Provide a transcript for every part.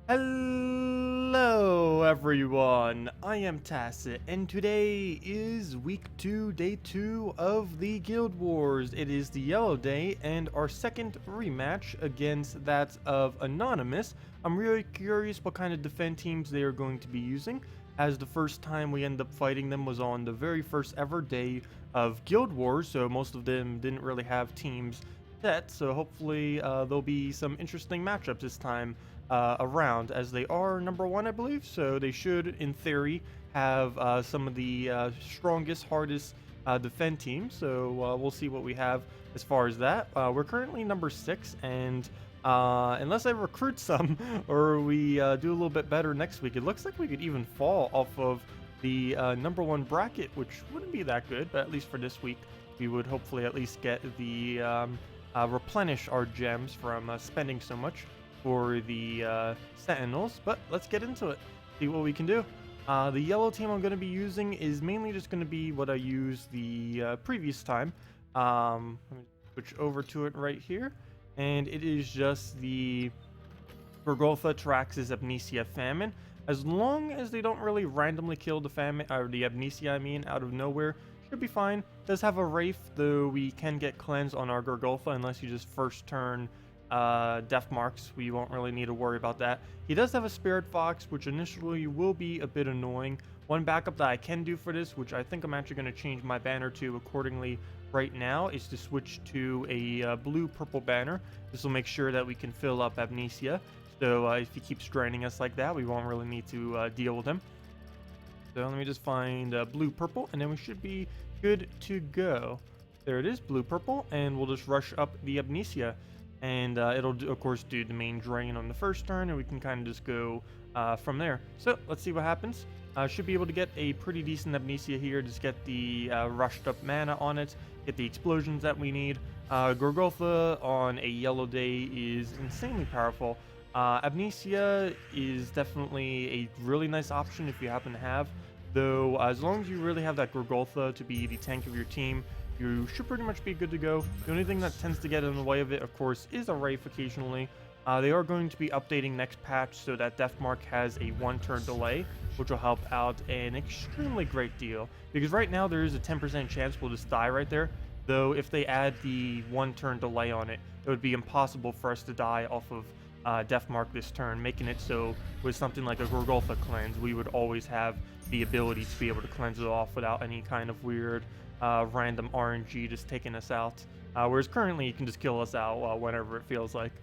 Hello everyone, I am Tacet, and today is week 2, day 2 of the Guild Wars. It is the yellow day and our second rematch against that of Anonymous. I'm really curious what kind of defend teams they are going to be using, as the first time we ended up fighting them was on the very first ever day of Guild Wars, so most of them didn't really have teams set, so hopefully there'll be some interesting matchups this time around, as they are number 1, I believe, so they should in theory have some of the strongest, hardest defend teams, so we'll see what we have as far as that. We're currently number 6, and unless I recruit some or we do a little bit better next week, it looks like we could even fall off of the number 1 bracket, which wouldn't be that good, but at least for this week we would hopefully at least get the replenish our gems from spending so much for the Sentinels. But let's get into it, see what we can do. The yellow team I'm going to be using is mainly just going to be what I used the previous time. Let me switch over to it right here, and it is just the Bergoltha, Traxxas, Amnesia, Famine. As long as they don't really randomly kill the Famine, or the Amnesia, I mean, out of nowhere, should be fine. Does have a Wraith, though we can get cleanse on our Bergoltha unless you just first turn death marks. We won't really need to worry about that. He does have a Spirit Fox, which initially will be a bit annoying. One backup that I can do for this, which I think I'm actually going to change my banner to accordingly right now, is to switch to a blue-purple banner. This will make sure that we can fill up Amnesia. So if he keeps draining us like that, we won't really need to deal with him. So let me just find blue-purple, and then we should be good to go. There it is, blue-purple, and we'll just rush up the Amnesia. And it'll, of course, do the main drain on the first turn, and we can kind of just go from there. So let's see what happens. Should be able to get a pretty decent Amnesia here. Just get the rushed up mana on it, get the explosions that we need. Gorgotha on a yellow day is insanely powerful. Amnesia is definitely a really nice option if you happen to have, though as long as you really have that Gorgotha to be the tank of your team, you should pretty much be good to go. The only thing that tends to get in the way of it, of course, is a Wraith occasionally. They are going to be updating next patch so that Deathmark has a 1-turn delay, which will help out an extremely great deal. Because right now there is a 10% chance we'll just die right there, though if they add the 1-turn delay on it, it would be impossible for us to die off of Deathmark this turn, making it so with something like a Gorgoltha cleanse, we would always have the ability to be able to cleanse it off without any kind of weird random RNG just taking us out. Whereas currently you can just kill us out whenever it feels like.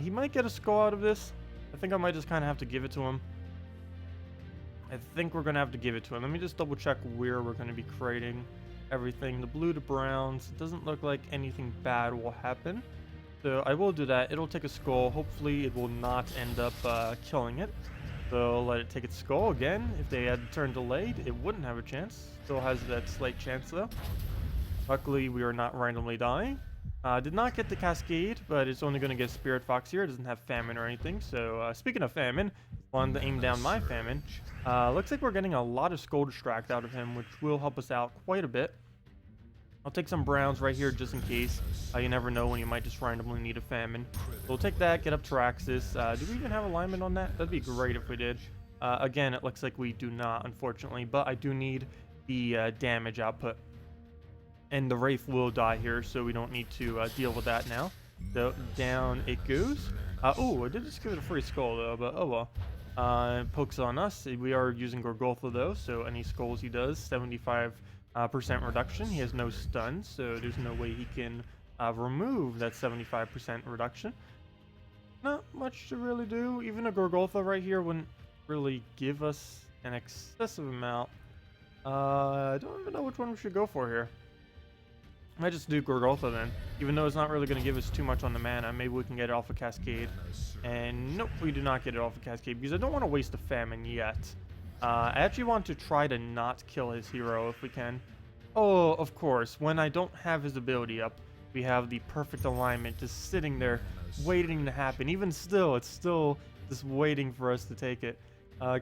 He might get a skull out of this. I think I might just kind of have to give it to him. I think we're going to have to give it to him. Let me just double check where we're going to be creating everything. The blue to browns. It doesn't look like anything bad will happen. So I will do that. It'll take a skull. Hopefully it will not end up killing it. So I'll let it take its skull again. If they had turn delayed, it wouldn't have a chance. Still has that slight chance though. Luckily we are not randomly dying. Did not get the Cascade, but it's only going to get Spirit Fox here. It doesn't have Famine or anything. So speaking of Famine, wanted to aim down my Famine. Looks like we're getting a lot of Skull Distract out of him, which will help us out quite a bit. I'll take some browns right here just in case. You never know when you might just randomly need a Famine. So we'll take that, get up Traxxas. Do we even have alignment on that? That'd be great if we did. Again, it looks like we do not, unfortunately, but I do need the damage output. And the Wraith will die here, so we don't need to deal with that now. So down it goes. Oh, I did just give it a free skull though, but oh well. It pokes on us. We are using Gorgoltha though, so any skulls he does, 75% reduction. He has no stun, so there's no way he can remove that 75% reduction. Not much to really do. Even a Gorgoltha right here wouldn't really give us an excessive amount. I don't even know which one we should go for here. I might just do Gorgoltha then, even though it's not really going to give us too much on the mana. Maybe we can get it off a Cascade. And nope, we do not get it off a Cascade because I don't want to waste a Famine yet. I actually want to try to not kill his hero if we can. Oh, of course, when I don't have his ability up, we have the perfect alignment just sitting there waiting to happen. Even still, it's still just waiting for us to take it.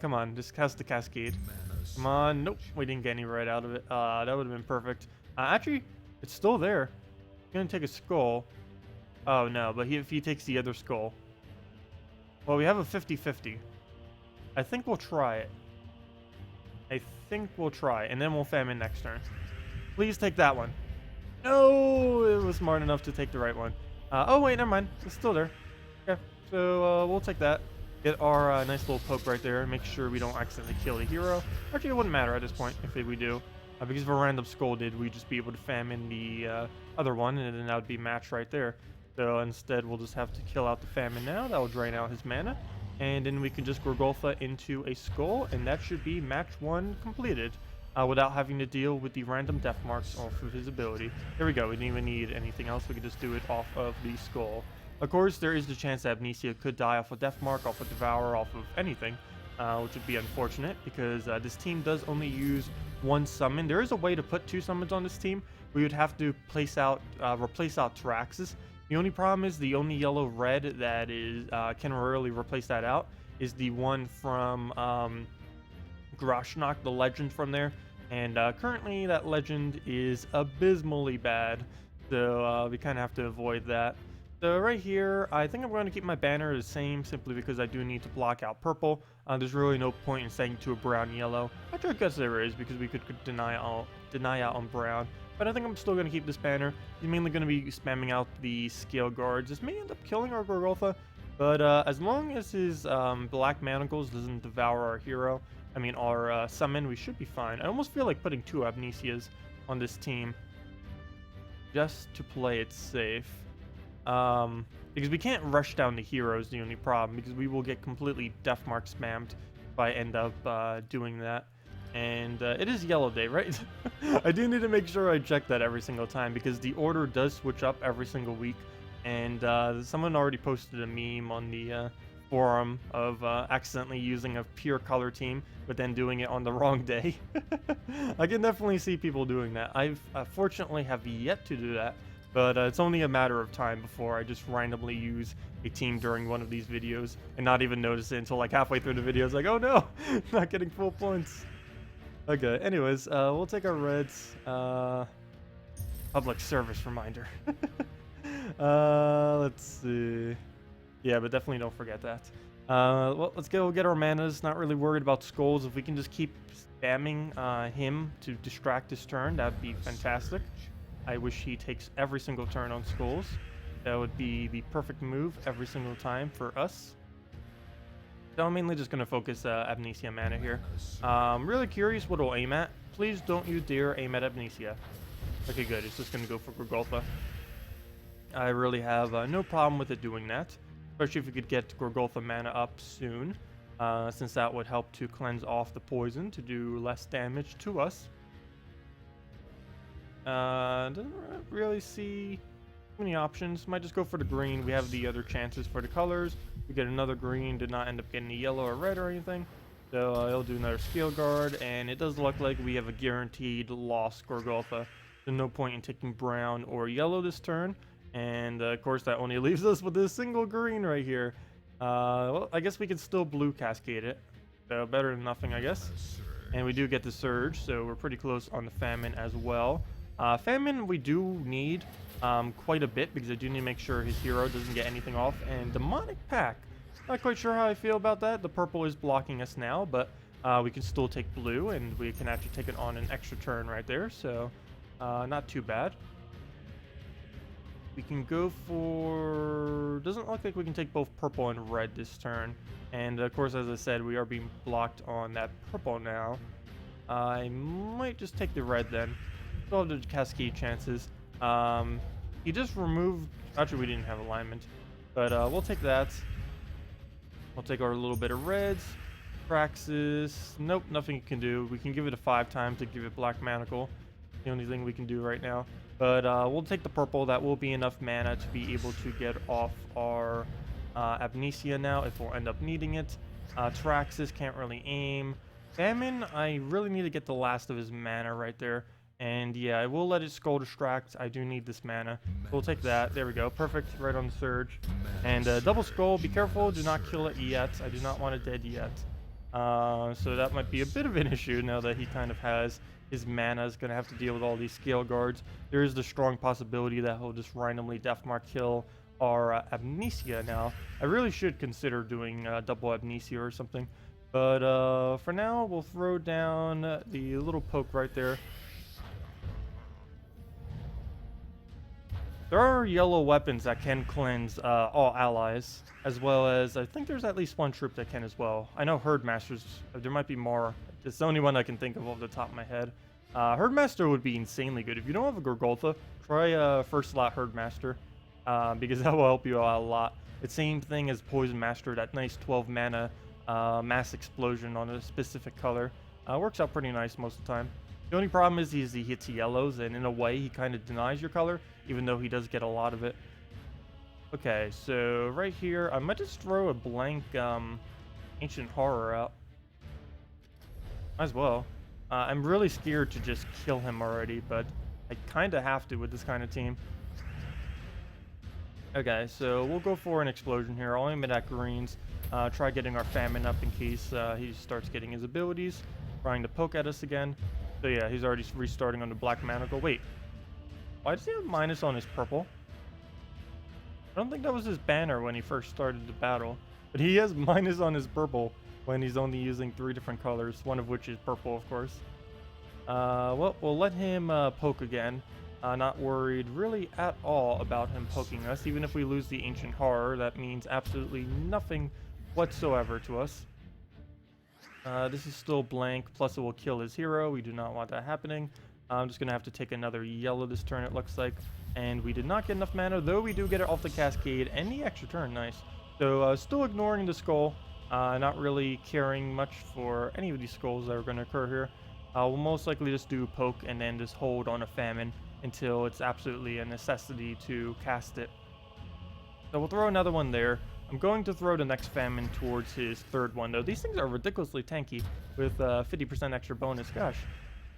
Come on, just cast the Cascade. Come on, nope, we didn't get any right out of it. That would have been perfect. Actually, it's still there. He's gonna take a skull. Oh no, but if he takes the other skull. Well, we have a 50-50. I think we'll try it. I think we'll try, and then we'll famine next turn. Please take that one. No, it was smart enough to take the right one. Oh wait, never mind. It's still there. Okay, so we'll take that. Get our nice little poke right there. Make sure we don't accidentally kill the hero. Actually, it wouldn't matter at this point if we do. Because if a random skull did, we'd just be able to famine the other one, and then that would be matched right there. So instead, we'll just have to kill out the famine now. That will drain out his mana. And then we can just Gorgolfa into a skull, and that should be match 1 completed. Without having to deal with the random death marks off of his ability. There we go, we didn't even need anything else, we could just do it off of the skull. Of course, there is the chance that Amnesia could die off a death mark, off a Devour, off of anything, which would be unfortunate, because this team does only use 1 summon. There is a way to put 2 summons on this team. We would have to replace out Taraxis. The only problem is the only yellow-red that is can rarely replace that out is the one from Grashnok, the legend from there. And currently that legend is abysmally bad, so we kind of have to avoid that. So right here, I think I'm going to keep my banner the same simply because I do need to block out purple. There's really no point in setting to a brown yellow. Actually, I guess there is because we could deny out on brown. But I think I'm still going to keep this banner. He's mainly going to be spamming out the scale guards. This may end up killing our Gorgolfa, but as long as his black manacles doesn't devour our hero, our summon, we should be fine. I almost feel like putting 2 Amnesias on this team just to play it safe. Because we can't rush down the heroes, the only problem, because we will get completely death mark spammed if I end up doing that. And it is yellow day, right? I do need to make sure I check that every single time, because the order does switch up every single week. And someone already posted a meme on the forum of accidentally using a pure color team, but then doing it on the wrong day. I can definitely see people doing that. I've fortunately have yet to do that, but it's only a matter of time before I just randomly use a team during one of these videos and not even notice it until like halfway through the video. It's like, oh no, not getting full points. Okay, anyways, we'll take our reds. Public service reminder. Let's see. Yeah, but definitely don't forget that. Well, let's go get our manas. Not really worried about skulls. If we can just keep spamming him to distract his turn, that'd be fantastic. I wish he takes every single turn on skulls. That would be the perfect move every single time for us. So I'm mainly just going to focus Amnesia mana here. Really curious what it'll aim at. Please don't you dare aim at Amnesia. Okay, good. It's just going to go for Gorgolfa. I really have no problem with it doing that. Especially if we could get Gorgolfa mana up soon. Since that would help to cleanse off the poison to do less damage to us. Doesn't really see many options. Might just go for the green. We have the other chances for the colors. We get another green, did not end up getting a yellow or red or anything. So he'll do another scale guard, and it does look like we have a guaranteed lost Gorgolfa. There's no point in taking brown or yellow this turn. And of course that only leaves us with this single green right here. Well, I guess we can still blue cascade it. So better than nothing, I guess. And we do get the surge, so we're pretty close on the famine as well. Famine we do need quite a bit because I do need to make sure his hero doesn't get anything off. And Demonic Pack, not quite sure how I feel about that. The purple is blocking us now, but we can still take blue, and we can actually take it on an extra turn right there. So not too bad. We can go for... Doesn't look like we can take both purple and red this turn. And of course, as I said, we are being blocked on that purple now. I might just take the red then. Still have the cascade chances. He just removed... Actually, we didn't have alignment. But we'll take that. We'll take our little bit of reds. Praxis. Nope, nothing it can do. We can give it a 5 times to give it Black Manacle. The only thing we can do right now. But we'll take the purple. That will be enough mana to be able to get off our Amnesia now if we'll end up needing it. Traxxas can't really aim. Famine, I really need to get the last of his mana right there. And yeah, I will let it Skull Distract. I do need this mana. We'll take that. There we go. Perfect. Right on the surge. And double Skull. Be careful. Do not kill it yet. I do not want it dead yet. So that might be a bit of an issue now that he kind of has his mana. Is going to have to deal with all these scale guards. There is the strong possibility that he'll just randomly Deathmark kill our amnesia now. I really should consider doing double amnesia or something. But for now, we'll throw down the little poke right there. There are yellow weapons that can cleanse all allies, as well as I think there's at least one troop that can as well. I know Herdmasters, there might be more. It's the only one I can think of off the top of my head. Herdmaster would be insanely good. If you don't have a Gorgoltha, try first slot Herdmaster, because that will help you out a lot. It's the same thing as Poison Master, that nice 12 mana mass explosion on a specific color. Works out pretty nice most of the time. The only problem is he hits yellows, and in a way, he kind of denies your color, even though he does get a lot of it. Okay, so right here, I might just throw a blank Ancient Horror out. Might as well. I'm really scared to just kill him already, but I kind of have to with this kind of team. Okay, so we'll go for an explosion here. I'll aim it at greens. Try getting our famine up in case he starts getting his abilities. Trying to poke at us again. So yeah, he's already restarting on the black manacle. Wait, why does he have minus on his purple? I don't think that was his banner when he first started the battle. But he has minus on his purple when he's only using 3 different colors, one of which is purple, of course. Well, we'll let him poke again. Not worried really at all about him poking us. Even if we lose the Ancient Horror, that means absolutely nothing whatsoever to us. This is still blank, plus it will kill his hero. We do not want that happening. I'm just going to have to take another yellow this turn, it looks like. And we did not get enough mana, though we do get it off the Cascade and the extra turn. Nice. So still ignoring the skull. Not really caring much for any of these skulls that are going to occur here. We'll most likely just do poke and then just hold on a famine until it's absolutely a necessity to cast it. So we'll throw another one there. I'm going to throw the next famine towards his third one, though. These things are ridiculously tanky with 50% extra bonus. Gosh,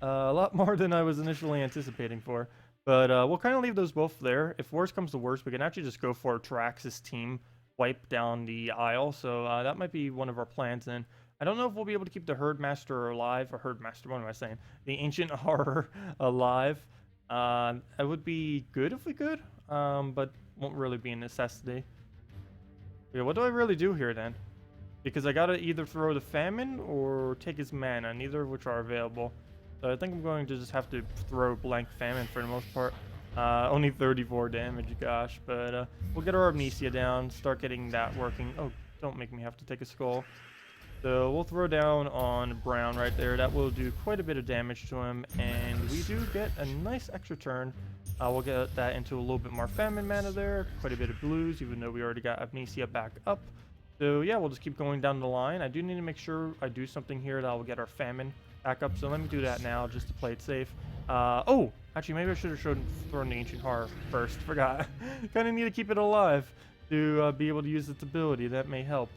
a lot more than I was initially anticipating for. But we'll kind of leave those both there. If worse comes to worse, we can actually just go for Trax's team, wipe down the aisle. So that might be one of our plans. And I don't know if we'll be able to keep the Herdmaster alive, or Herdmaster, what am I saying? The Ancient Horror alive. It would be good if we could, but won't really be a necessity. Yeah, what do I really do here then? Because I gotta either throw the famine or take his mana, neither of which are available. So I think I'm going to just have to throw blank famine for the most part. Only 34 damage, gosh. But we'll get our amnesia down, start getting that working. Oh, don't make me have to take a skull. So we'll throw down on brown right there. That will do quite a bit of damage to him. And we do get a nice extra turn. We'll get that into a little bit more famine mana there. Quite a bit of blues, even though we already got amnesia back up. So yeah, we'll just keep going down the line. I do need to make sure I do something here that will get our famine back up. So let me do that now just to play it safe. Oh, actually, maybe I should have thrown the Ancient Horror first. Forgot. Kind of need to keep it alive to be able to use its ability. That may help.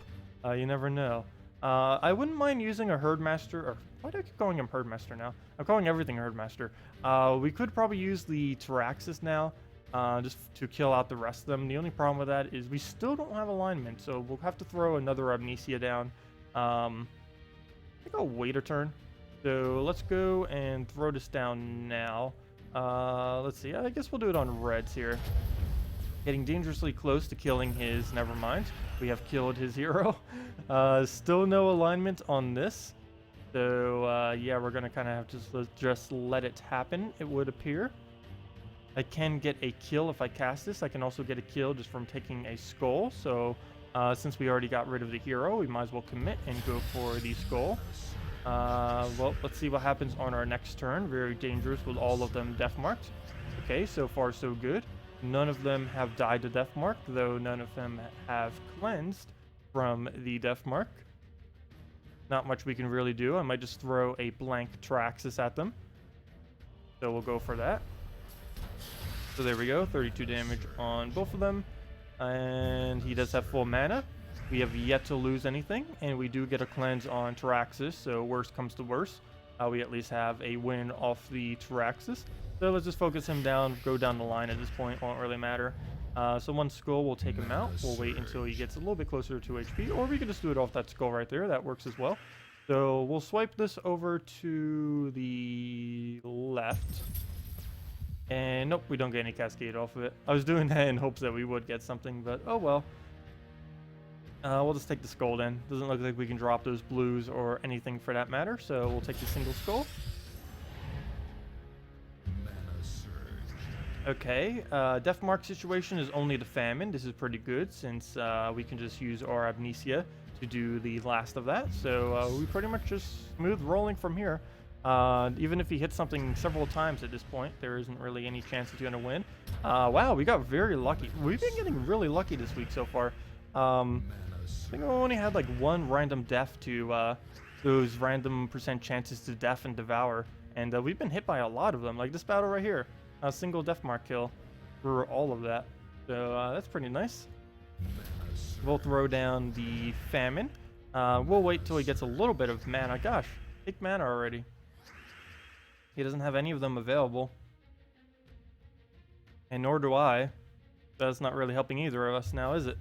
You never know. I wouldn't mind using a Herdmaster, or why do I keep calling him Herdmaster now? I'm calling everything Herdmaster. We could probably use the Taraxis now, just to kill out the rest of them. The only problem with that is we still don't have alignment, so we'll have to throw another Amnesia down. I think I'll wait a turn. So let's go and throw this down now. Let's see, I guess we'll do it on reds here. Getting dangerously close to killing his, never mind. We have killed his hero. Still no alignment on this. So yeah, we're gonna kind of have to just let it happen, it would appear. I can get a kill if I cast this. I can also get a kill just from taking a skull. So since we already got rid of the hero, we might as well commit and go for the skull. Well, let's see what happens on our next turn. Very dangerous with all of them death marked. Okay, so far so good. None of them have died to death mark, though none of them have cleansed from the death mark. Not much we can really do. I might just throw a blank Traxis at them. So we'll go for that. So there we go, 32 damage on both of them. And he does have full mana. We have yet to lose anything, and we do get a cleanse on Taraxis, so worst comes to worst. We at least have a win off the Taraxis. So let's just focus him down, go down the line at this point, won't really matter. So one skull will take him out. We'll wait until he gets a little bit closer to 2 HP, or we can just do it off that skull right there. That works as well. So we'll swipe this over to the left. And nope, we don't get any Cascade off of it. I was doing that in hopes that we would get something, but oh well. We'll just take the skull then. Doesn't look like we can drop those blues or anything for that matter, so we'll take the single skull. Okay, Death Mark situation is only the famine. This is pretty good since we can just use our amnesia to do the last of that. So we pretty much just smooth rolling from here. Even if he hits something several times at this point, there isn't really any chance that you're going to win. Wow, we got very lucky. We've been getting really lucky this week so far. I think we only had like one random death to those random % chances to death and devour. And we've been hit by a lot of them, like this battle right here. A single death mark kill for all of that. So that's pretty nice. We'll throw down the famine. We'll wait till he gets a little bit of mana. Gosh, take mana already. He doesn't have any of them available. And nor do I. That's not really helping either of us now, is it?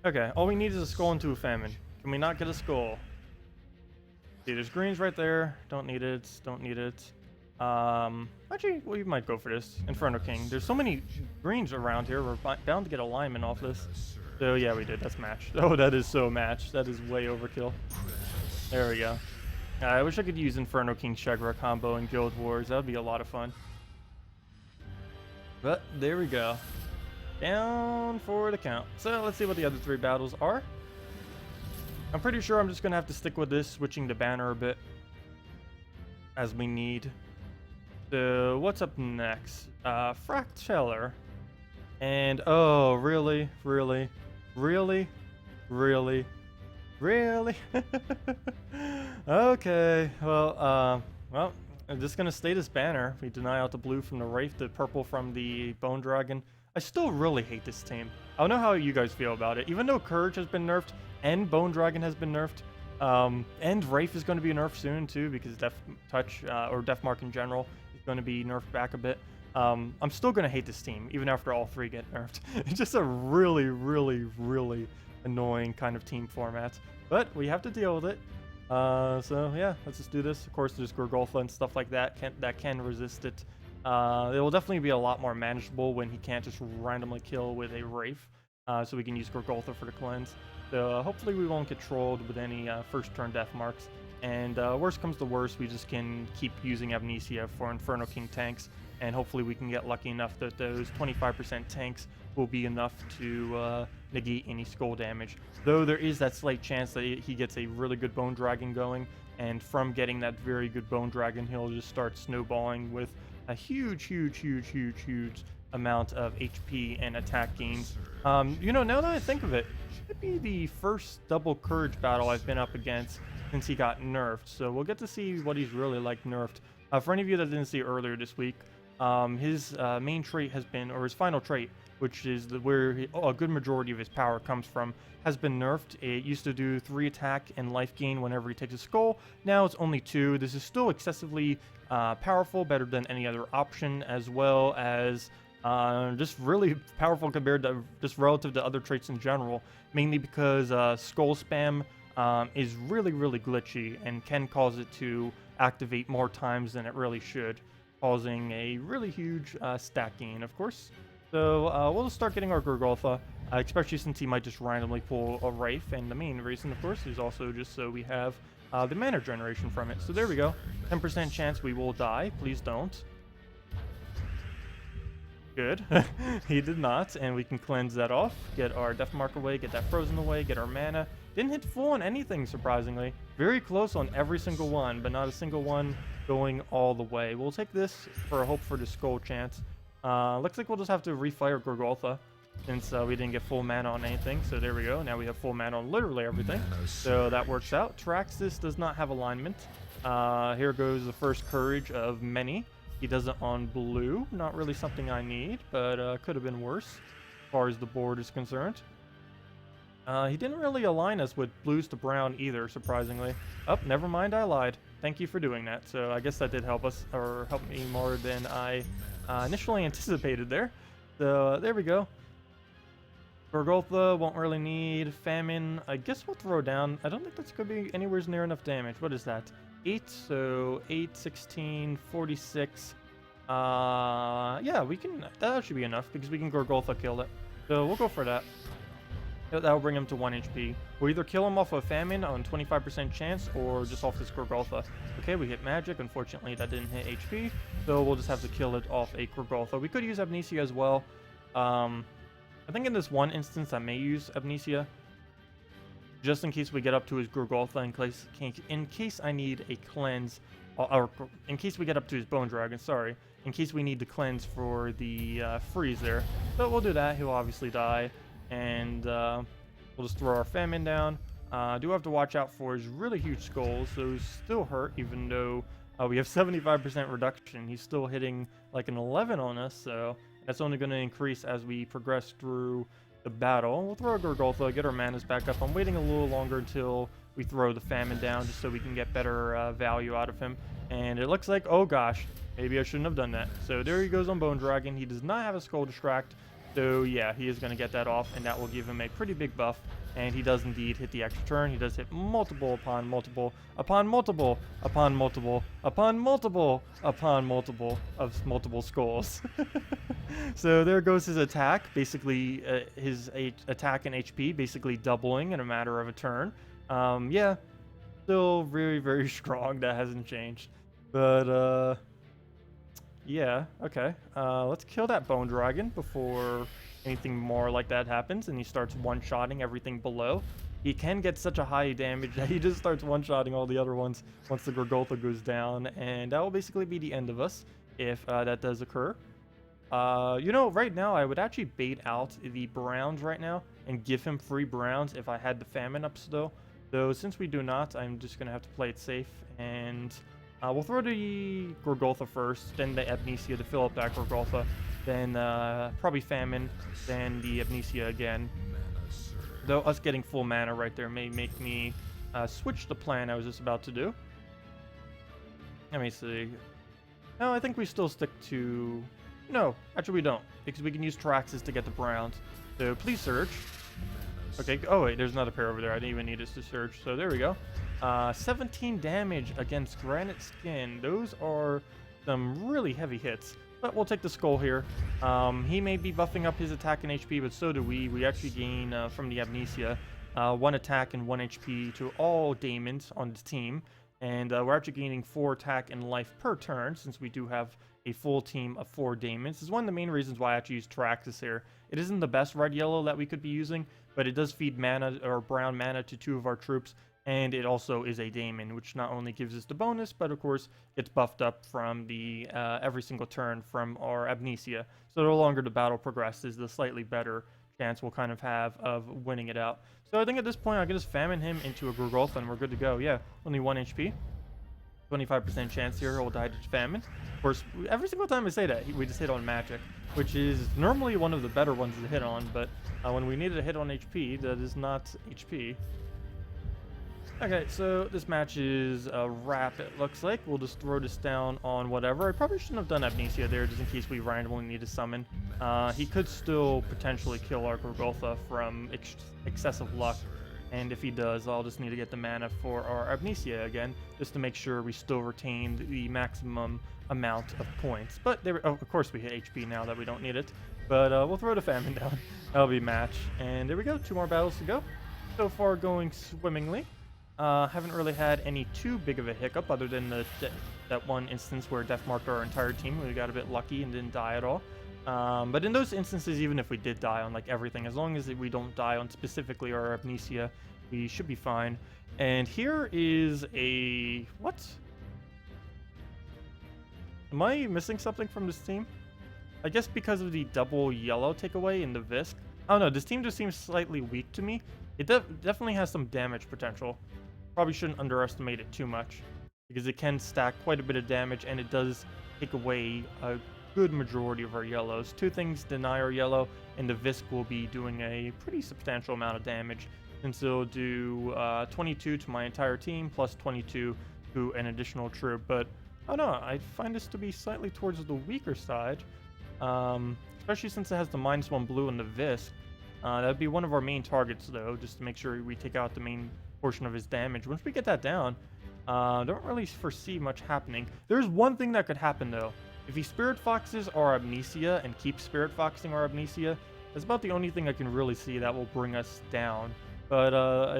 Okay, all we need is a skull into a famine. Can we not get a skull? See, there's greens right there. Don't need it. Don't need it. Actually, we might go for this. Inferno King. There's so many greens around here. We're bound to get alignment off this. So yeah, we did. That's matched. Oh, that is so matched. That is way overkill. There we go. I wish I could use Inferno King Shagra combo in Guild Wars. That would be a lot of fun. But there we go. Down for the count. So let's see what the other three battles are. I'm pretty sure I'm just going to have to stick with this, switching the banner a bit as we need. So what's up next? Fracteller. And oh, really? Really? Really? Really? Really? Okay, well, I'm just going to stay this banner. We deny out the blue from the Wraith, the purple from the Bone Dragon. I still really hate this team. I don't know how you guys feel about it. Even though Courage has been nerfed and Bone Dragon has been nerfed, and Wraith is going to be nerfed soon too because Death Touch, or Death Mark in general, is going to be nerfed back a bit. I'm still going to hate this team even after all three get nerfed. It's just a really, really, really annoying kind of team format. But we have to deal with it. So yeah, let's just do this. Of course, there's Gorgolfa and stuff like that that can resist it. It will definitely be a lot more manageable when he can't just randomly kill with a Wraith. So we can use Gorgolfa for the cleanse. So hopefully we won't get trolled with any first turn death marks. And worst comes to worst, we just can keep using Amnesia for Inferno King tanks. And hopefully we can get lucky enough that those 25% tanks will be enough to negate any skull damage. Though there is that slight chance that he gets a really good Bone Dragon going. And from getting that very good Bone Dragon, he'll just start snowballing with a huge amount of HP and attack gains. You know, now that I think of it, should be the first double Courage battle I've been up against since he got nerfed. So we'll get to see what he's really like nerfed. For any of you that didn't see earlier this week, his main trait has been, or his final trait, which is where a good majority of his power comes from, has been nerfed. It used to do 3 attack and life gain whenever he takes a skull. Now it's only 2. This is still excessively powerful, better than any other option, as well as just really powerful compared to just relative to other traits in general, mainly because skull spam is really glitchy and can cause it to activate more times than it really should, causing a really huge stat gain, of course. So we'll start getting our Gorgolfa, especially since he might just randomly pull a Wraith, and the main reason, of course, is also just so we have the mana generation from it. So there we go. 10% chance we will die. Please don't. Good. He did not, and we can cleanse that off, get our Death Mark away, get that Frozen away, get our mana. Didn't hit full on anything, surprisingly. Very close on every single one, but not a single one going all the way. We'll take this for a hope for the skull chance. Looks like we'll just have to refire Gorgolfa since we didn't get full mana on anything. So there we go. Now we have full mana on literally everything. So that works out. Traxxas does not have alignment. Here goes the first Courage of many. He does it on blue. Not really something I need, but could have been worse as far as the board is concerned. He didn't really align us with blues to brown either, surprisingly. Oh, never mind, I lied. Thank you for doing that. So I guess that did help us, or help me more than I initially anticipated there. So there we go. Gorgolfa won't really need. Famine, I guess we'll throw down. I don't think that's going to be anywhere near enough damage. What is that? 8, so 8, 16, 46. Yeah, we can, that should be enough because we can Gorgolfa kill it. So we'll go for that. That'll bring him to 1 HP. We'll either kill him off of Famine on 25% chance or just off this Gorgolfa. Okay, we hit Magic. Unfortunately, that didn't hit HP, so we'll just have to kill it off a Gorgolfa. We could use Amnesia as well. I think in this one instance, I may use Amnesia just in case we get up to his Gorgolfa, in case I need a cleanse, or in case we get up to his Bone Dragon, sorry, in case we need to cleanse for the freeze there. So we'll do that. He'll obviously die. And we'll just throw our Famine down. Do have to watch out for his really huge skulls. Those still hurt, even though we have 75% reduction. He's still hitting like an 11 on us, so that's only going to increase as we progress through the battle. We'll throw a Gorgolfa, get our manas back up. I'm waiting a little longer until we throw the Famine down, just so we can get better value out of him. And it looks like, oh gosh, maybe I shouldn't have done that. So there he goes on Bone Dragon. He does not have a Skull Distract. So yeah, he is going to get that off, and that will give him a pretty big buff. And he does indeed hit the extra turn. He does hit multiple upon multiple upon multiple upon multiple upon multiple upon multiple of multiple skulls. So there goes his attack, basically his attack and HP basically doubling in a matter of a turn. Yeah, still very, very strong. That hasn't changed. But yeah, okay. Let's kill that Bone Dragon before anything more like that happens, and he starts one-shotting everything below. He can get such a high damage that he just starts one-shotting all the other ones once the Gorgolfa goes down, and that will basically be the end of us if that does occur. You know, right now I would actually bait out the Browns right now and give him free Browns if I had the Famine up still. Though since we do not, I'm just going to have to play it safe, and we'll throw the Gorgolfa first, then the Amnesia to fill up that Gorgolfa, then probably Famine, then the Amnesia again. Though us getting full mana right there may make me switch the plan I was just about to do. Let me see. No, I think we still stick to... No, actually we don't, because we can use Traxxas to get the Browns. So please search. Okay, oh wait, there's another pair over there. I didn't even need us to search, so there we go. 17 damage against Granite Skin. Those are some really heavy hits. But we'll take the Skull here. He may be buffing up his attack and HP, but so do we. We actually gain from the Amnesia 1 attack and 1 HP to all Daemons on the team. And we're actually gaining 4 attack and life per turn, since we do have a full team of 4 Daemons. This is one of the main reasons why I actually use Traxxas here. It isn't the best red-yellow that we could be using, but it does feed mana, or brown mana, to 2 of our troops. And it also is a Daemon, which not only gives us the bonus, but of course gets buffed up from the every single turn from our Amnesia. So the longer the battle progresses, the slightly better chance we'll kind of have of winning it out. So I think at this point I can just Famine him into a Gorgolfa and we're good to go. Yeah, only 1 HP. 25% chance here he'll die to Famine. Of course, every single time I say that, we just hit on Magic, which is normally one of the better ones to hit on, but when we needed a hit on HP, that is not HP. Okay, so this match is a wrap, it looks like. We'll just throw this down on whatever. I probably shouldn't have done Amnesia there, just in case we randomly need to summon. He could still potentially kill our Gorgolfa from excessive luck. And if he does, I'll just need to get the mana for our Amnesia again, just to make sure we still retain the maximum amount of points. But there, of course we hit HP now that we don't need it. But we'll throw the Famine down. That'll be match. And there we go, 2 more battles to go. So far going swimmingly. Haven't really had any too big of a hiccup other than that one instance where Death marked our entire team. We got a bit lucky and didn't die at all. But in those instances, even if we did die on like everything, as long as we don't die on specifically our Amnesia, we should be fine. And here is a... what? Am I missing something from this team? I guess because of the double yellow takeaway in the Visk. I don't know, this team just seems slightly weak to me. It definitely has some damage potential. Probably shouldn't underestimate it too much, because it can stack quite a bit of damage, and it does take away a good majority of our yellows. 2 things deny our yellow, and the Visk will be doing a pretty substantial amount of damage, since it'll do 22 to my entire team, plus 22 to an additional troop. But I don't know, I find this to be slightly towards the weaker side, especially since it has the -1 blue in the Visk. That would be one of our main targets, though, just to make sure we take out the main portion of his damage. Once we get that down, Don't really foresee much happening. There's one thing that could happen though. If he Spirit Foxes our Amnesia and keeps Spirit Foxing our Amnesia, that's about the only thing I can really see that will bring us down. But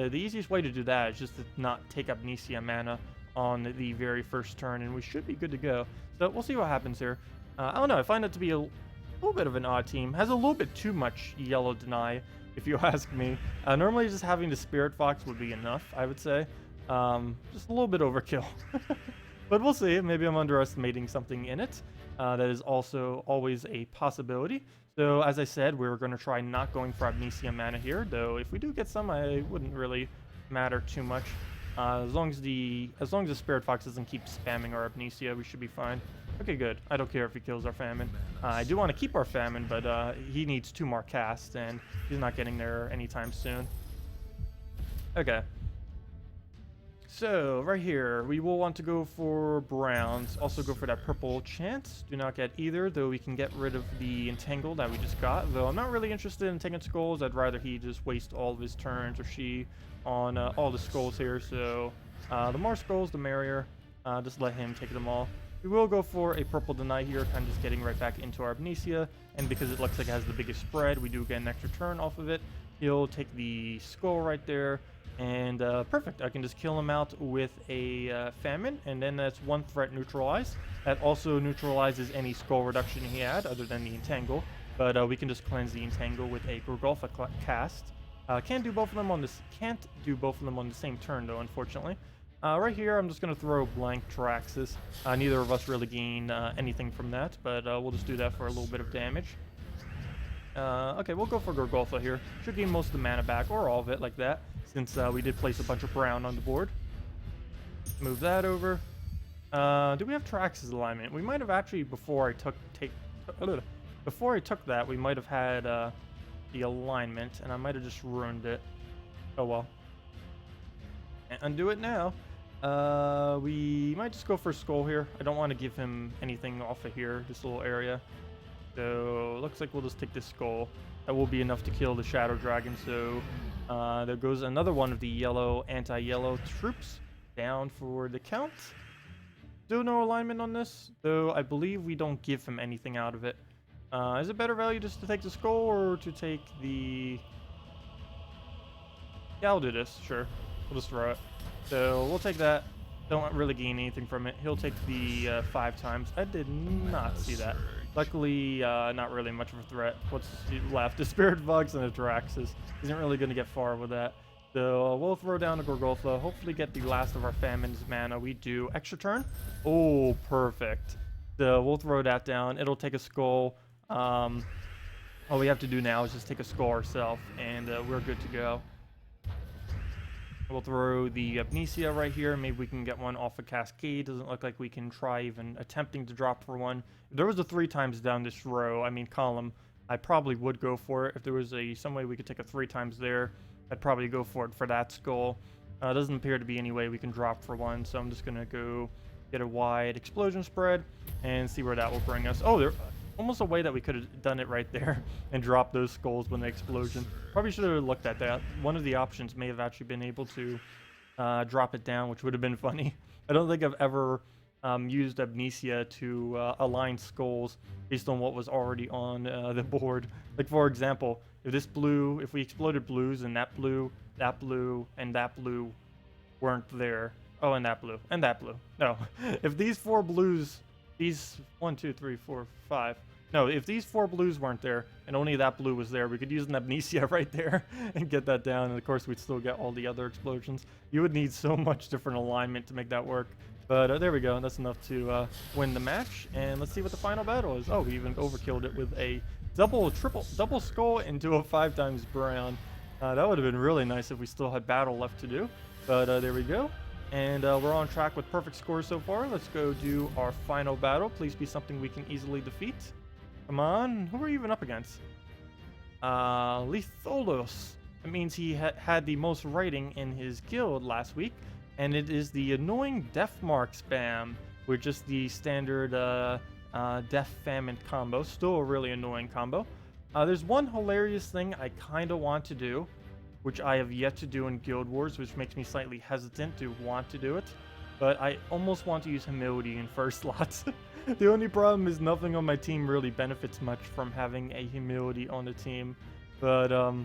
the easiest way to do that is just to not take Amnesia mana on the very first turn, and we should be good to go. So we'll see what happens here. I don't know, I find it to be a little bit of an odd team. Has a little bit too much yellow deny, if you ask me. Normally just having the Spirit Fox would be enough, I would say. Just a little bit overkill. But we'll see. Maybe I'm underestimating something in it. That is also always a possibility. So as I said, we're going to try not going for Amnesia mana here, though if we do get some, I wouldn't really matter too much. As long as the Spirit Fox doesn't keep spamming our Amnesia, we should be fine. Okay, good. I don't care if he kills our Famine. I do want to keep our Famine, but he needs 2 more casts, and he's not getting there anytime soon. Okay. So, right here, we will want to go for browns. Also go for that purple chance. Do not get either, though we can get rid of the entangle that we just got. Though I'm not really interested in taking skulls. I'd rather he just waste all of his turns, or she, on all the skulls here. So, the more skulls, the merrier. Just let him take them all. We will go for a purple deny here, kind of just getting right back into our Amnesia. And because it looks like it has the biggest spread, we do get an extra turn off of it. He'll take the skull right there. And perfect, I can just kill him out with a Famine, and then that's 1 threat neutralized. That also neutralizes any skull reduction he had, other than the Entangle. But we can just cleanse the Entangle with a Gorgolfa cast. Can't do both of them on the same turn, though, unfortunately. Right here, I'm just going to throw blank Traxxas. Neither of us really gain anything from that, but we'll just do that for a little bit of damage. Okay, we'll go for Gorgolfa here. Should gain most of the mana back, or all of it, like that, since we did place a bunch of brown on the board. Move that over. Do we have Traxxas alignment? We might have actually, before I took that, we might have had the alignment, and I might have just ruined it. Oh well. Can't undo it now. We might just go for Skull here. I don't want to give him anything off of here, this little area. So, looks like we'll just take this Skull. That will be enough to kill the Shadow Dragon, so there goes another one of the yellow, anti-yellow troops down for the count. Still no alignment on this, though I believe we don't give him anything out of it. Is it better value just to take the Skull or to take the... Yeah, I'll do this, sure. We'll just throw it. So, we'll take that. Don't really gain anything from it. He'll take the 5 times. I did not see that. Luckily, not really much of a threat. What's left? The Spirit Fox and the Traxxas. Isn't really going to get far with that. So we'll throw down a Gorgolfa. Hopefully get the last of our Famine's mana. We do. Extra turn? Oh, perfect. So we'll throw that down. It'll take a Skull. All we have to do now is just take a Skull ourselves, and we're good to go. We'll throw the Amnesia right here. Maybe we can get one off a Cascade. Doesn't look like we can try even attempting to drop for one. If there was a 3 times down this row, I mean column, I probably would go for it. If there was some way we could take a 3 times there, I'd probably go for it for that Skull. Doesn't appear to be any way we can drop for one, so I'm just going to go get a wide explosion spread and see where that will bring us. Oh, there almost a way that we could have done it right there and dropped those skulls when the explosion. Probably should have looked at that. One of the options may have actually been able to drop it down, which would have been funny. I don't think I've ever used Amnesia to align skulls based on what was already on the board. Like, for example, if we exploded blues and that blue, and that blue weren't there. Oh, and that blue, and that blue. No, if these 4 blues, these 1, 2, 3, 4, 5. No, if these 4 blues weren't there and only that blue was there, we could use an Amnesia right there and get that down. And of course, we'd still get all the other explosions. You would need so much different alignment to make that work. But there we go. That's enough to win the match. And let's see what the final battle is. Oh, we even overkilled it with a double skull into a 5 times brown. That would have been really nice if we still had battle left to do. But there we go. And we're on track with perfect scores so far. Let's go do our final battle. Please be something we can easily defeat. Come on. Who are you even up against? Litholos. That means he had the most rating in his guild last week. And it is the annoying Death Mark spam, with just the standard Death Famine combo. Still a really annoying combo. There's one hilarious thing I kind of want to do, which I have yet to do in Guild Wars, which makes me slightly hesitant to want to do it. but I almost want to use humility in first slots. The only problem is nothing on my team really benefits much from having a humility on the team. But I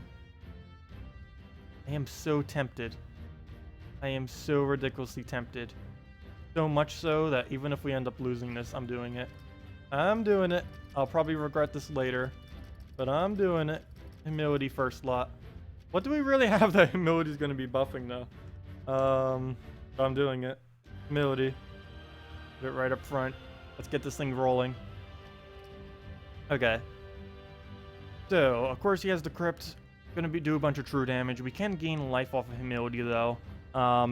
am so tempted. I am so ridiculously tempted. So much so that even if we end up losing this, I'm doing it. I'm doing it. I'll probably regret this later, but I'm doing it. Humility first slot. What do we really have that humility is going to be buffing though? I'm doing it. Humility. Put it right up front. Let's get this thing rolling. Okay. So, of course he has the crypt. Gonna do a bunch of true damage. We can gain life off of humility though.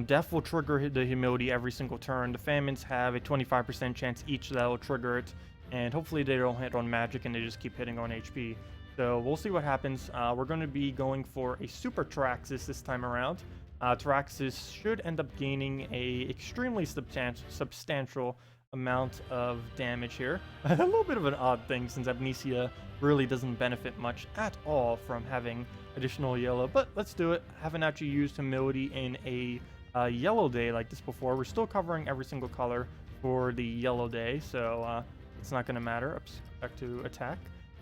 Death will trigger the humility every single turn. The famines have a 25% chance each that will trigger it. And hopefully they don't hit on magic and they just keep hitting on HP. So we'll see what happens. We're going to be going for a Super Traxxas this time around. Traxxas should end up gaining a extremely substantial amount of damage here. A little bit of an odd thing since Amnesia really doesn't benefit much at all from having additional yellow, but let's do it. Haven't actually used humility in a yellow day like this before. We're still covering every single color for the yellow day, so it's not going to matter. Back to attack.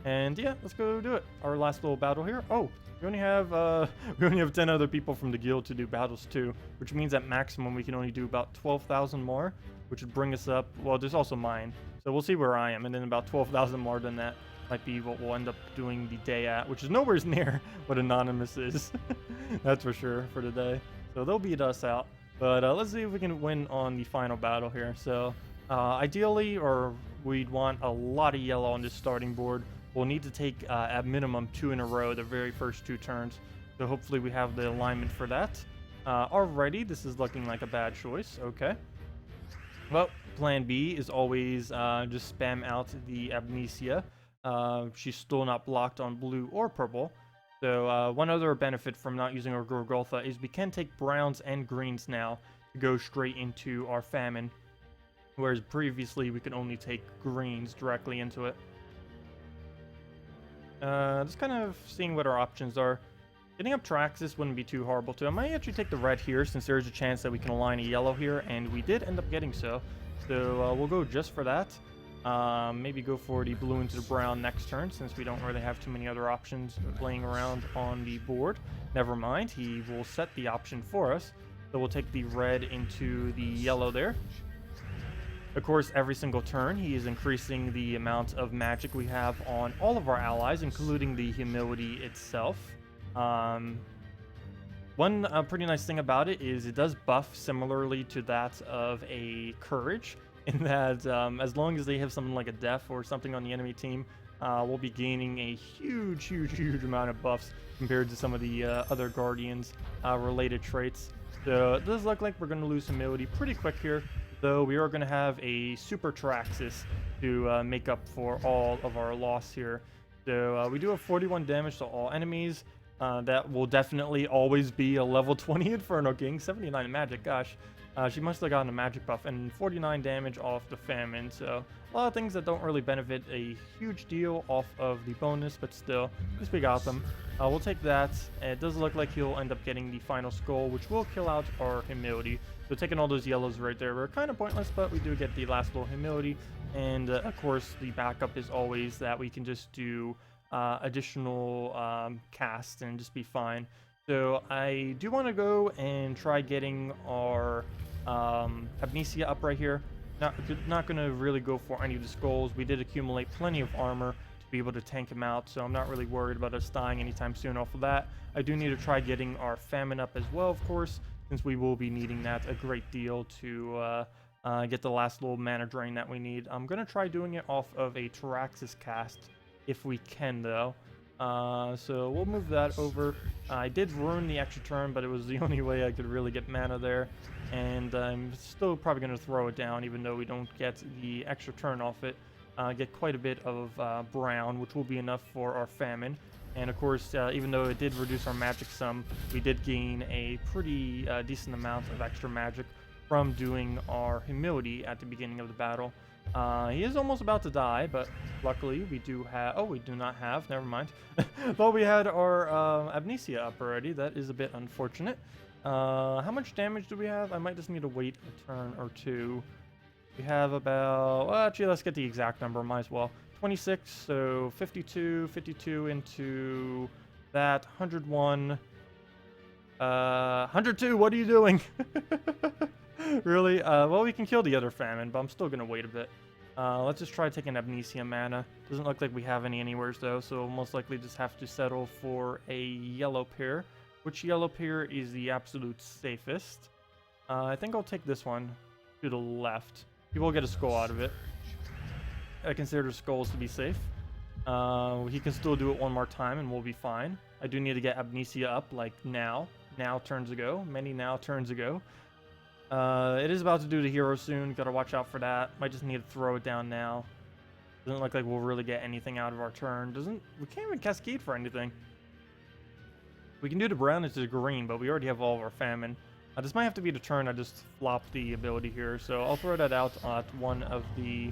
And yeah, let's go do it. Our last little battle here. Oh, we only have 10 other people from the guild to do battles too, which means at maximum we can only do about 12,000 more, which would bring us up. Well, there's also mine, so we'll see where I am, and then about 12,000 more than that might be what we'll end up doing the day at, which is nowhere near what Anonymous is. That's for sure for the day. So they'll beat us out, but let's see if we can win on the final battle here. So ideally, or we'd want a lot of yellow on this starting board. We'll need to take at minimum 2 in a row the very first 2 turns. So hopefully we have the alignment for that. Already, this is looking like a bad choice. Okay. Well, plan B is always just spam out the Amnesia. She's still not blocked on blue or purple. So one other benefit from not using our Gorgoltha is we can take browns and greens now to go straight into our famine. Whereas previously we could only take greens directly into it. Just kind of seeing what our options are. Getting up Traxxas wouldn't be too horrible too. I might actually take the red here since there's a chance that we can align a yellow here, and we did end up getting so. So we'll go just for that. Maybe go for the blue into the brown next turn since we don't really have too many other options playing around on the board. Never mind, he will set the option for us. So we'll take the red into the yellow there. Of course, every single turn, he is increasing the amount of magic we have on all of our allies, including the humility itself. One pretty nice thing about it is it does buff similarly to that of a courage, in that as long as they have something like a death or something on the enemy team, we'll be gaining a huge amount of buffs compared to some of the other Guardians related traits. So it does look like we're going to lose humility pretty quick here. Though we are going to have a Super Traxxas to make up for all of our loss here. So we do have 41 damage to all enemies. That will definitely always be a level 20 Inferno King. 79 magic, gosh. She must have gotten a magic buff. And 49 damage off the famine. So a lot of things that don't really benefit a huge deal off of the bonus. But still, at least we got them. We'll take that. It does look like he'll end up getting the final skull, which will kill out our humility. So taking all those yellows right there were kind of pointless, but we do get the last little humility. And of course, the backup is always that we can just do additional cast and just be fine. So I do want to go and try getting our Amnesia up right here. Not going to really go for any of the skulls. We did accumulate plenty of armor to be able to tank him out, so I'm not really worried about us dying anytime soon off of that. I do need to try getting our famine up as well, of course, since we will be needing that a great deal to get the last little mana drain that we need. I'm going to try doing it off of a Traxxas cast if we can, though. So we'll move that over. I did ruin the extra turn, but it was the only way I could really get mana there. And I'm still probably going to throw it down, even though we don't get the extra turn off it. Get quite a bit of brown, which will be enough for our famine. And of course, even though it did reduce our magic sum, we did gain a pretty decent amount of extra magic from doing our humility at the beginning of the battle. He is almost about to die, but luckily we do have... Oh, we do not have. Never mind. Thought we had our Amnesia up already. That is a bit unfortunate. How much damage do we have? I might just need to wait a turn or two. We have about, well, actually, let's get the exact number, might as well. 26, so 52 into that, 101, 102, what are you doing? Really? Well, we can kill the other famine, but I'm still gonna wait a bit. Let's just try taking Amnesia mana. Doesn't look like we have any anywhere though, so we'll most likely just have to settle for a yellow pair. Which yellow pair is the absolute safest? I think I'll take this one to the left. We will get a skull out of it. I consider skulls to be safe. He can still do it one more time and we'll be fine. I do need to get Amnesia up, like now. Now turns ago. Many now turns ago. It is about to do the hero soon. Gotta watch out for that. Might just need to throw it down now. Doesn't look like we'll really get anything out of our turn. We can't even cascade for anything. We can do the brown into the green, but we already have all of our famine. This might have to be the turn I just flopped the ability here, so I'll throw that out at one of the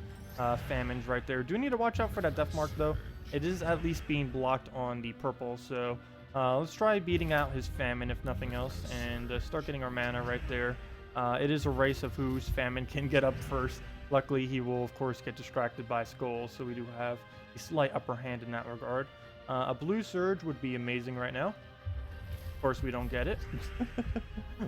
famines right there. Do need to watch out for that death mark though. It is at least being blocked on the purple, so let's try beating out his famine if nothing else, and start getting our mana right there. It is a race of whose famine can get up first. Luckily, he will of course get distracted by skulls, so we do have a slight upper hand in that regard. A blue surge would be amazing right now. Of course, we don't get it.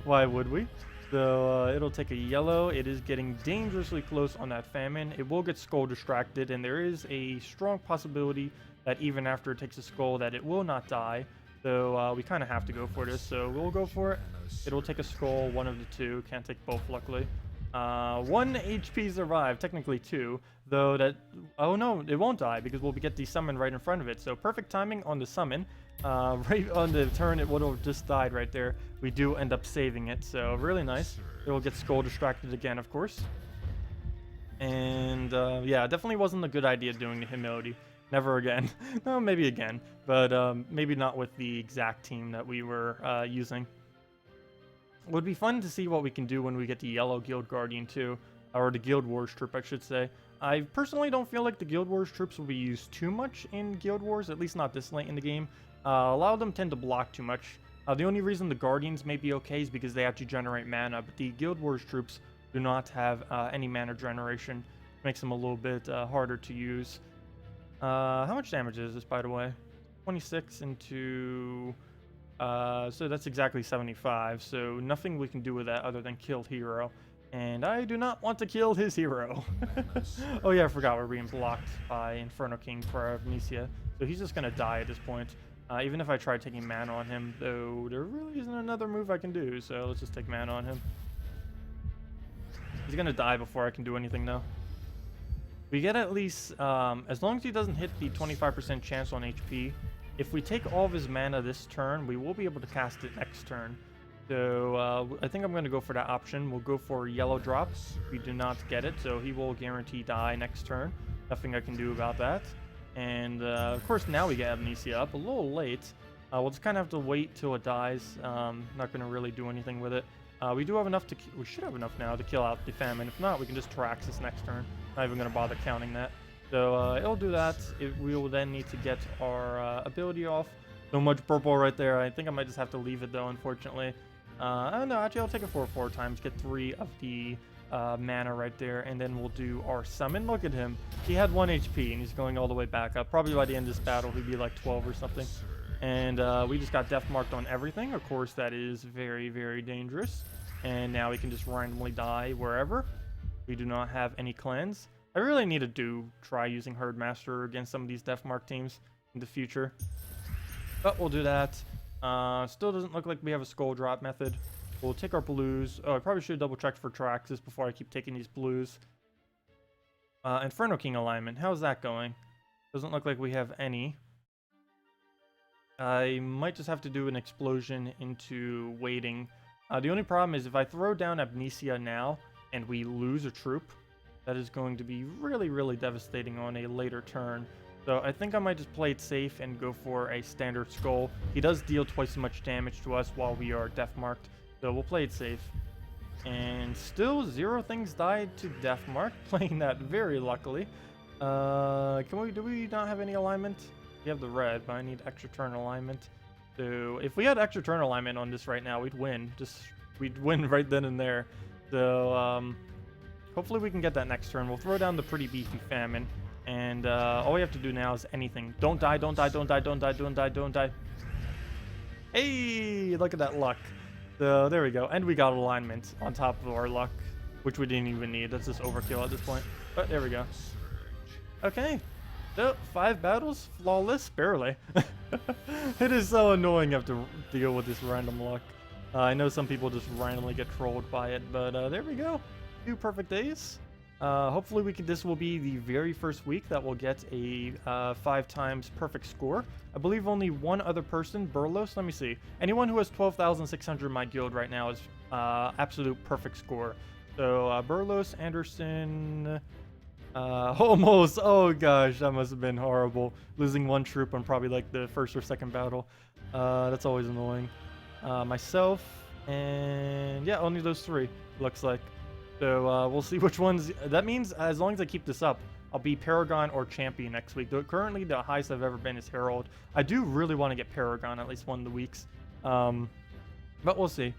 Why would we? So it'll take a yellow. It is getting dangerously close on that famine. It will get skull distracted, and there is a strong possibility that even after it takes a skull that it will not die. So we kind of have to go for this. So we'll go for it. It'll take a skull, one of the two. Can't take both, luckily. 1 HP survived, technically 2, though that, oh no, it won't die because we'll get the summon right in front of it. So perfect timing on the summon. Right on the turn it would have just died right there. We do end up saving it, so really nice. It will get skull distracted again, of course. And yeah, definitely wasn't a good idea doing the humility. Never again. No, maybe again, but maybe not with the exact team that we were using. It would be fun to see what we can do when we get the yellow Guild Guardian too, or the Guild Wars troop, I should say. I personally don't feel like the Guild Wars troops will be used too much in Guild Wars, at least not this late in the game. A lot of them tend to block too much. The only reason the Guardians may be okay is because they actually generate mana, but the Guild Wars troops do not have any mana generation. Makes them a little bit harder to use. How much damage is this, by the way? 26 into... so that's exactly 75, so nothing we can do with that other than kill hero. And I do not want to kill his hero. Oh yeah, I forgot we're being blocked by Inferno King for Amnesia. So he's just going to die at this point. Even if I try taking mana on him, though there really isn't another move I can do, so let's just take mana on him. He's going to die before I can do anything, though. We get at least, as long as he doesn't hit the 25% chance on HP, if we take all of his mana this turn, we will be able to cast it next turn. So I think I'm going to go for that option. We'll go for yellow drops. We do not get it, so he will guarantee die next turn. Nothing I can do about that. And of course now we get Amnesia up a little late. We'll just kind of have to wait till it dies. Not going to really do anything with it. We do have enough to... We should have enough now to kill out the famine. If not, we can just Traxxas next turn. Not even going to bother counting that. So it'll do that. We will then need to get our ability off. So much purple right there. I think I might just have to leave it though, unfortunately. I don't know. Actually, I'll take it 4 times. Get 3 of the mana right there. And then we'll do our summon. Look at him. He had 1 HP and he's going all the way back up. Probably by the end of this battle, he'd be like 12 or something. And we just got death marked on everything. Of course, that is very, very dangerous. And now we can just randomly die wherever. We do not have any cleanse. I really need to try using Herdmaster against some of these death mark teams in the future. But we'll do that. Still doesn't look like we have a skull drop method. We'll take our blues. Oh, I probably should have double checked for Traxxas before I keep taking these blues. Inferno King alignment. How's that going? Doesn't look like we have any. I might just have to do an explosion into waiting. The only problem is if I throw down Amnesia now and we lose a troop, that is going to be really, really devastating on a later turn. So I think I might just play it safe and go for a standard skull. He does deal twice as much damage to us while we are death marked. So we'll play it safe. And still 0 things died to death mark. Playing that very luckily. Do we not have any alignment? We have the red, but I need extra turn alignment. So if we had extra turn alignment on this right now, we'd win. We'd win right then and there. So hopefully we can get that next turn. We'll throw down the pretty beefy famine. And all we have to do now is anything. Don't die, don't die, don't die, don't die, don't die, don't die. Hey, look at that luck. So there we go. And we got alignment on top of our luck, which we didn't even need. That's just overkill at this point. But there we go. Okay. So 5 battles, flawless, barely. It is so annoying to have to deal with this random luck. I know some people just randomly get trolled by it, but there we go. 2 perfect days. Hopefully this will be the very first week that we'll get a 5 times perfect score. I believe only one other person, Burlos, let me see. Anyone who has 12,600 in my guild right now is absolute perfect score. So Burlos, Anderson, almost. Oh gosh, that must have been horrible. Losing 1 troop on probably like the first or second battle. That's always annoying. Myself, and yeah, only those 3, looks like. So we'll see which ones. That means as long as I keep this up, I'll be Paragon or Champion next week. Though currently the highest I've ever been is Herald. I do really want to get Paragon at least one of the weeks. But we'll see.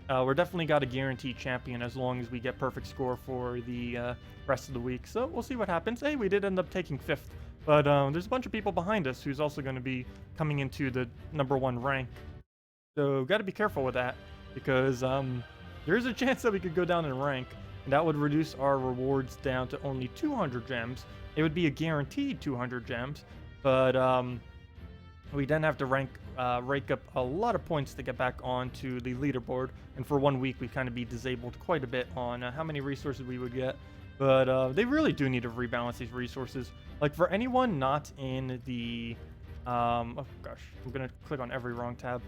We're definitely got a guaranteed champion as long as we get perfect score for the rest of the week. So we'll see what happens. Hey, we did end up taking 5th. But there's a bunch of people behind us who's also going to be coming into the #1 rank. So got to be careful with that because there's a chance that we could go down in rank. And that would reduce our rewards down to only 200 gems. It would be a guaranteed 200 gems. But we then have to rake up a lot of points to get back onto the leaderboard. And for 1 week, we kind of be disabled quite a bit on how many resources we would get. But they really do need to rebalance these resources. Like for anyone not in the... oh gosh, I'm going to click on every wrong tab.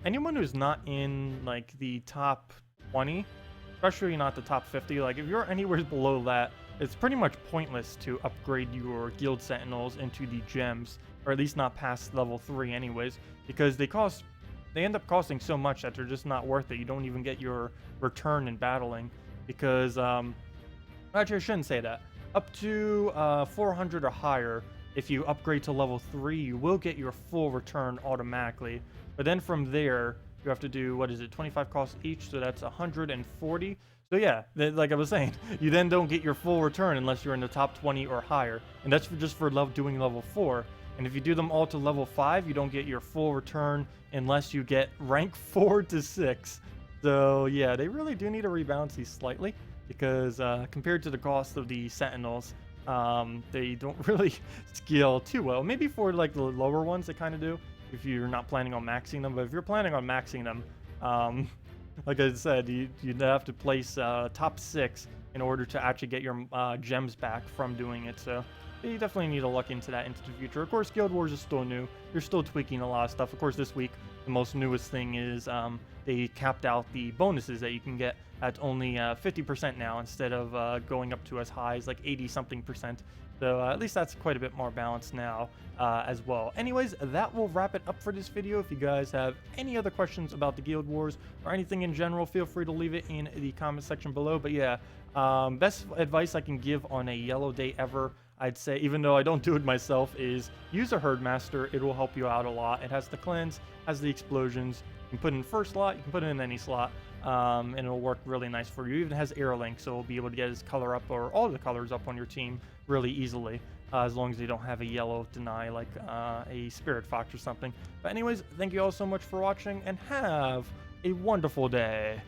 Anyone who's not in like the top 20, especially not the top 50, like if you're anywhere below that, it's pretty much pointless to upgrade your guild sentinels into the gems, or at least not past level 3 anyways, because they end up costing so much that they're just not worth it. You don't even get your return in battling, because actually I shouldn't say that. Up to 400 or higher, if you upgrade to level 3, you will get your full return automatically. But then from there, you have to do, what is it, 25 costs each, so that's 140. So yeah, like I was saying, you then don't get your full return unless you're in the top 20 or higher. And that's just for doing level 4. And if you do them all to level 5, you don't get your full return unless you get rank 4 to 6. So yeah, they really do need to rebalance these slightly, because compared to the cost of the sentinels, they don't really scale too well. Maybe for like the lower ones they kind of do, if you're not planning on maxing them. But if you're planning on maxing them, like I said, you'd have to place top 6 in order to actually get your gems back from doing it. So you definitely need to look into that into the future. Of course, Guild Wars is still new. You're still tweaking a lot of stuff. Of course, this week, the most newest thing is they capped out the bonuses that you can get at only 50% now, instead of going up to as high as like 80-something%. So at least that's quite a bit more balanced now as well. Anyways, that will wrap it up for this video. If you guys have any other questions about the Guild Wars or anything in general, feel free to leave it in the comment section below. But yeah, best advice I can give on a yellow day ever, I'd say, even though I don't do it myself, is use a Herdmaster. It will help you out a lot. It has the cleanse, has the explosions. You can put it in first slot, you can put it in any slot, and it'll work really nice for you. It even has air link, so we'll be able to get his color up, or all the colors up on your team really easily, as long as you don't have a yellow deny like a Spirit Fox or something. But anyways, thank you all so much for watching, and have a wonderful day.